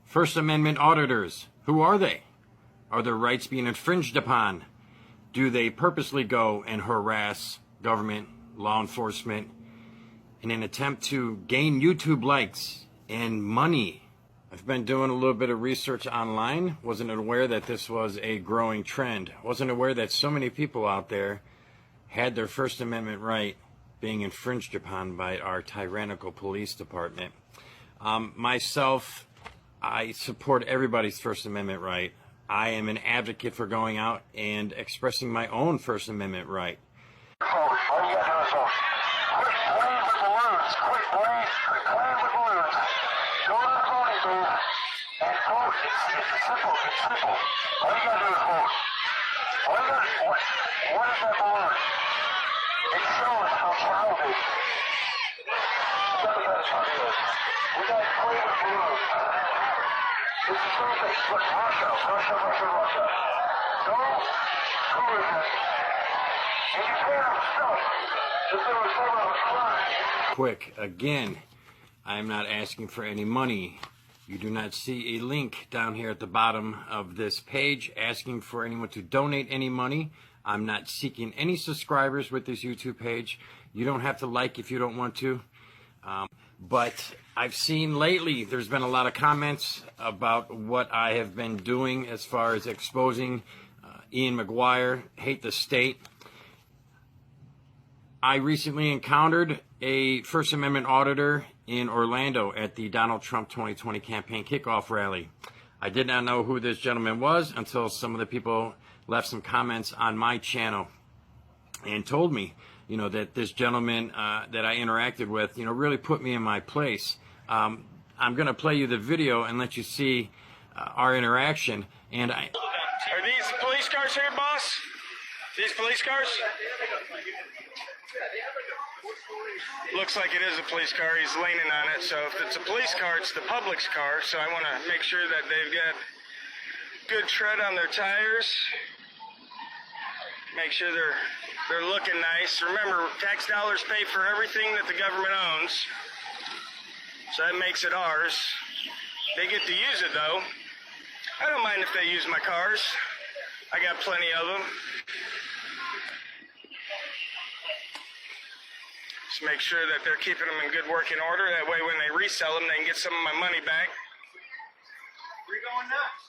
First Amendment auditors, who are they? Are their rights being infringed upon? Do they purposely go and harass government, law enforcement, in an attempt to gain YouTube likes and money? I've been doing a little bit of research online. Wasn't aware that this was a growing trend. Wasn't aware that so many people out there had their First Amendment right being infringed upon by our tyrannical police department. Myself, I support everybody's First Amendment right. I am an advocate for going out and expressing my own First Amendment right. All you gotta do is quit playing with balloons. Quit playing with balloons. Go to the voting booth and vote. It's simple. It's simple. All you gotta do is vote. What is that balloon? It shows how childish. That's what it is. We gotta play with balloons. It's the same thing. Look, Russia. No tourism. And you pay them stuff if there was ever a crime. Quick, again, I am not asking for any money. You do not see a link down here at the bottom of this page asking for anyone to donate any money. I'm not seeking any subscribers with this YouTube page. You don't have to like if you don't want to. But I've seen lately there's been a lot of comments about what I have been doing as far as exposing Ian McGuire, hate the state. I recently encountered a First Amendment auditor in Orlando at the Donald Trump 2020 campaign kickoff rally. I did not know who this gentleman was until some of the people left some comments on my channel and told me, that this gentleman that I interacted with, really put me in my place. I'm going to play you the video and let you see our interaction. And Are these police cars here, boss? These police cars? Looks like it is a police car. He's leaning on it. So if it's a police car, it's the public's car. So I want to make sure that they've got good tread on their tires. Make sure they're looking nice. Remember, tax dollars pay for everything that the government owns. So that makes it ours. They get to use it though. I don't mind if they use my cars. I got plenty of them. Just make sure that they're keeping them in good working order. That way when they resell them, they can get some of my money back. We're going nuts.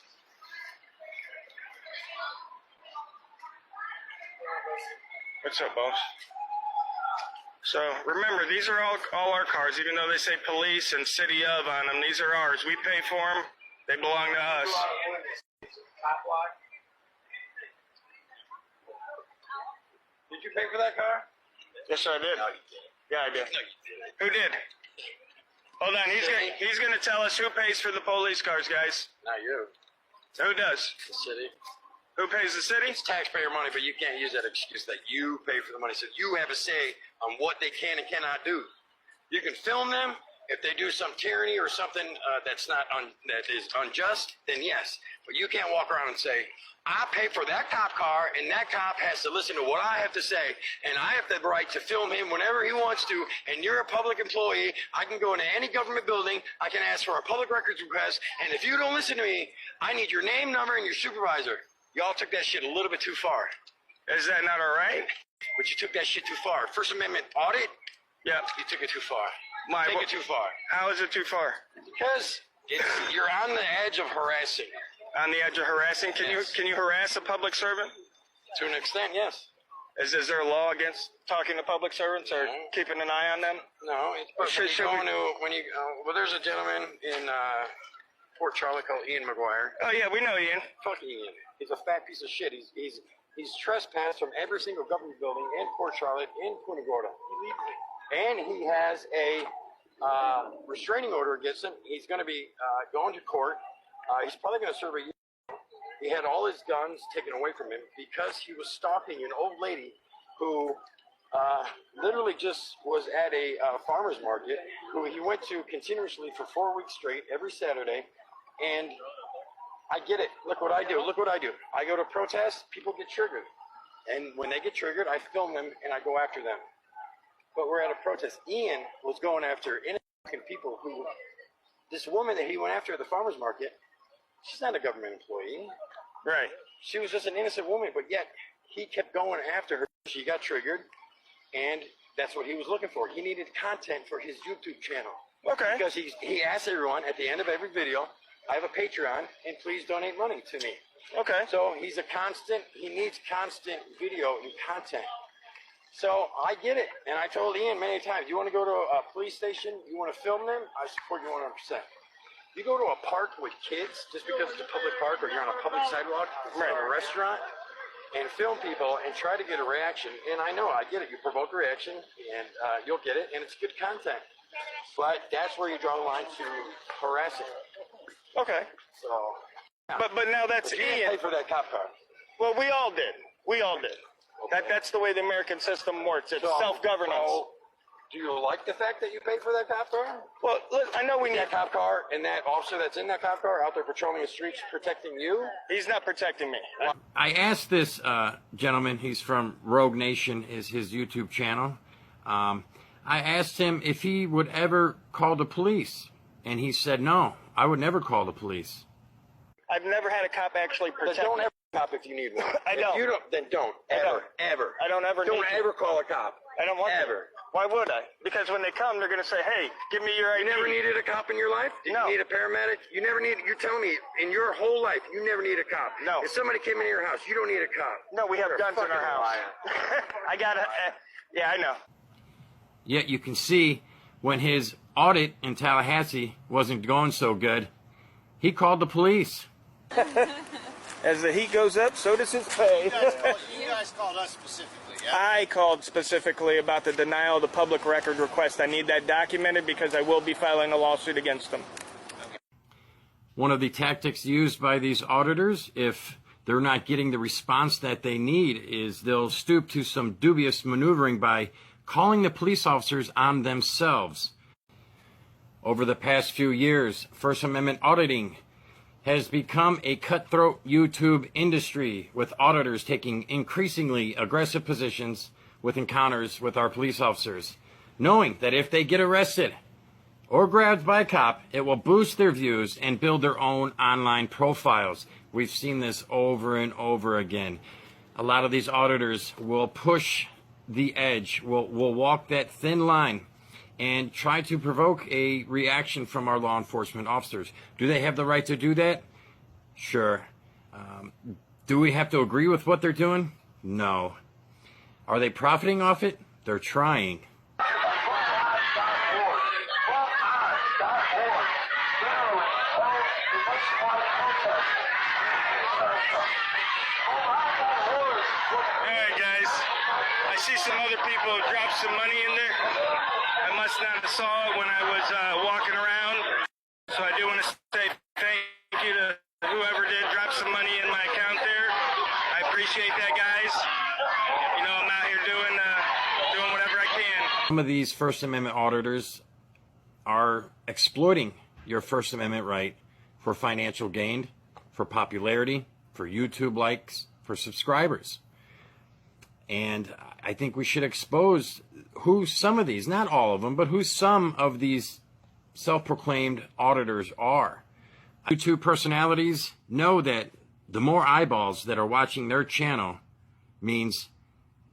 What's up, boss? So remember, these are all our cars, even though they say police and city of on them. These are ours. We pay for them. They belong to us. Did you pay for that car? Yes, sir, I did. No, you didn't. Yeah, I did. No, you didn't. Who did? Hold on, he's gonna tell us who pays for the police cars, guys. Not you. Who does? The city. Who pays the city? It's taxpayer money, but you can't use that excuse that you pay for the money. So you have a say on what they can and cannot do. You can film them. If they do some tyranny or something that is unjust, then yes. But you can't walk around and say, I pay for that cop car, and that cop has to listen to what I have to say, and I have the right to film him whenever he wants to, and you're a public employee. I can go into any government building. I can ask for a public records request, and if you don't listen to me, I need your name, number, and your supervisor. Y'all took that shit a little bit too far. Is that not all right? But you took that shit too far. First Amendment audit? Yep. You took it too far. Take it too far. How is it too far? Because you're on the edge of harassing. On the edge of harassing? Yes. Can you harass a public servant? To an extent, yes. Is there a law against talking to public servants or keeping an eye on them? No. Well, there's a gentleman in Port Charlotte called Ian McGuire. Oh yeah, we know Ian. Fuck Ian. He's a fat piece of shit. He's trespassed from every single government building in Port Charlotte, in Punta Gorda, illegally. And he has a restraining order against him. He's going to be going to court. He's probably going to serve a year. He had all his guns taken away from him because he was stalking an old lady who literally just was at a farmer's market, who he went to continuously for 4 weeks straight, every Saturday. And I get it. Look what I do. I go to protests. People get triggered. And when they get triggered, I film them and I go after them. But we're at a protest. Ian was going after innocent people who this woman that he went after at the farmer's market, she's not a government employee. Right. She was just an innocent woman, but yet he kept going after her. She got triggered, and that's what he was looking for. He needed content for his YouTube channel. Okay. Because he asked everyone at the end of every video, I have a Patreon, and please donate money to me. Okay. So he needs constant video and content. So I get it. And I told Ian many times, you want to go to a police station, you want to film them, I support you 100%. You go to a park with kids, just because it's a public park or you're on a public sidewalk, or a restaurant, and film people and try to get a reaction. And I know, I get it. You provoke a reaction, and you'll get it, and it's good content. But that's where you draw the line to harassing. Okay. So... But now that's you didn't Ian. pay for that cop car. Well, we all did. We all did. That's the way the American system works. It's self-governance. So, do you like the fact that you paid for that cop car? Well, look, I know we need... That cop car and that officer that's in that cop car out there patrolling the streets protecting you? He's not protecting me. I asked this gentleman, he's from Rogue Nation, is his YouTube channel. I asked him if he would ever call the police, and he said, no, I would never call the police. I've never had a cop actually protect Then don't me. ever cop if you need one. I don't. If you don't, then don't. Ever. I don't ever Don't need to. ever call a cop. I don't want ever. to. Why would I? Because when they come, they're going to say, hey, give me your ID. You never needed a cop in your life? Did No. you need a paramedic? You never need. You're telling me in your whole life you never need a cop. No. If somebody came into your house, you don't need a cop. No, we have You're a guns in our fucking house. liar. I got to... yeah, I know. Yet you can see when his audit in Tallahassee wasn't going so good, he called the police. As the heat goes up, so does his pay. You guys called us specifically, yeah? I called specifically about the denial of the public record request. I need that documented because I will be filing a lawsuit against them. One of the tactics used by these auditors, if they're not getting the response that they need, is they'll stoop to some dubious maneuvering by calling the police officers on themselves. Over the past few years, First Amendment auditing has become a cutthroat YouTube industry, with auditors taking increasingly aggressive positions with encounters with our police officers, knowing that if they get arrested or grabbed by a cop, it will boost their views and build their own online profiles. We've seen this over and over again. A lot of these auditors will push the edge, will walk that thin line and try to provoke a reaction from our law enforcement officers. Do they have the right to do that? Sure. Do we have to agree with what they're doing? No. Are they profiting off it? They're trying. Alright guys, I see some other people drop some money in there. I must not have saw it when I was walking around. So I do want to say thank you to whoever did drop some money in my account there. I appreciate that, guys. You know, I'm out here doing whatever I can. Some of these First Amendment auditors are exploiting your First Amendment right for financial gain, for popularity, for YouTube likes, for subscribers. And I think we should expose who some of these, not all of them, but who some of these self-proclaimed auditors are. YouTube personalities know that the more eyeballs that are watching their channel means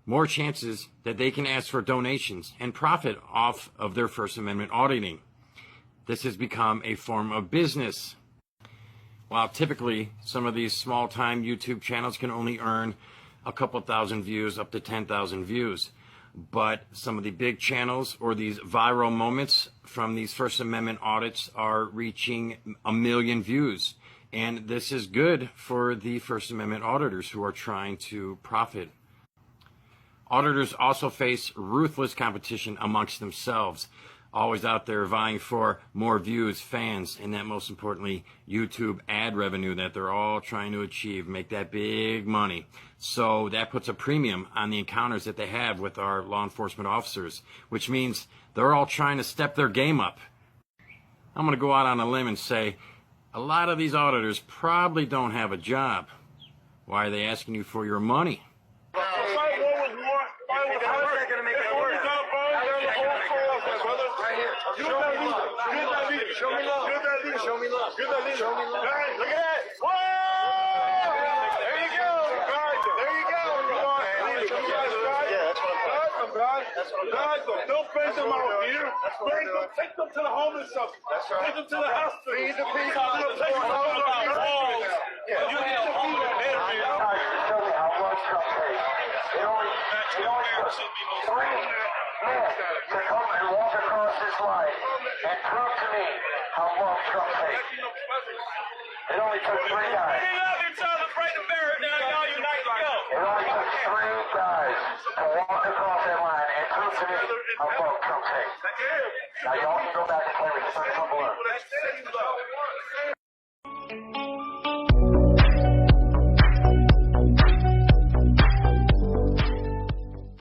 more chances that they can ask for donations and profit off of their First Amendment auditing. This has become a form of business. While typically some of these small-time YouTube channels can only earn a couple thousand views, up to 10,000 views. But some of the big channels or these viral moments from these First Amendment audits are reaching 1 million views. And this is good for the First Amendment auditors who are trying to profit. Auditors also face ruthless competition amongst themselves, always out there vying for more views, fans, and that most importantly, YouTube ad revenue that they're all trying to achieve, make that big money. So that puts a premium on the encounters that they have with our law enforcement officers, which means they're all trying to step their game up. I'm going to go out on a limb and say a lot of these auditors probably don't have a job. Why are they asking you for your money? Show me love. Show me love. Show me love. Hey, look at that. Whoa! There you go. There you go. Yeah, that's what I'm talking. That's what I'm talking. Don't bring them out here. Bring them, take them to the homeless shelter. That's right. Take them to the hospital. Feed the people. Take them to the walls. Yeah. You need to feed them there, I'm trying to show you how long Trump takes. It only took 3 men to come and walk across this line and prove to me how long Trump takes. It only took 3 guys. It only took 3 guys to walk across that line and prove to me how long Trump takes. Now y'all can go back and play with the Trump balloon.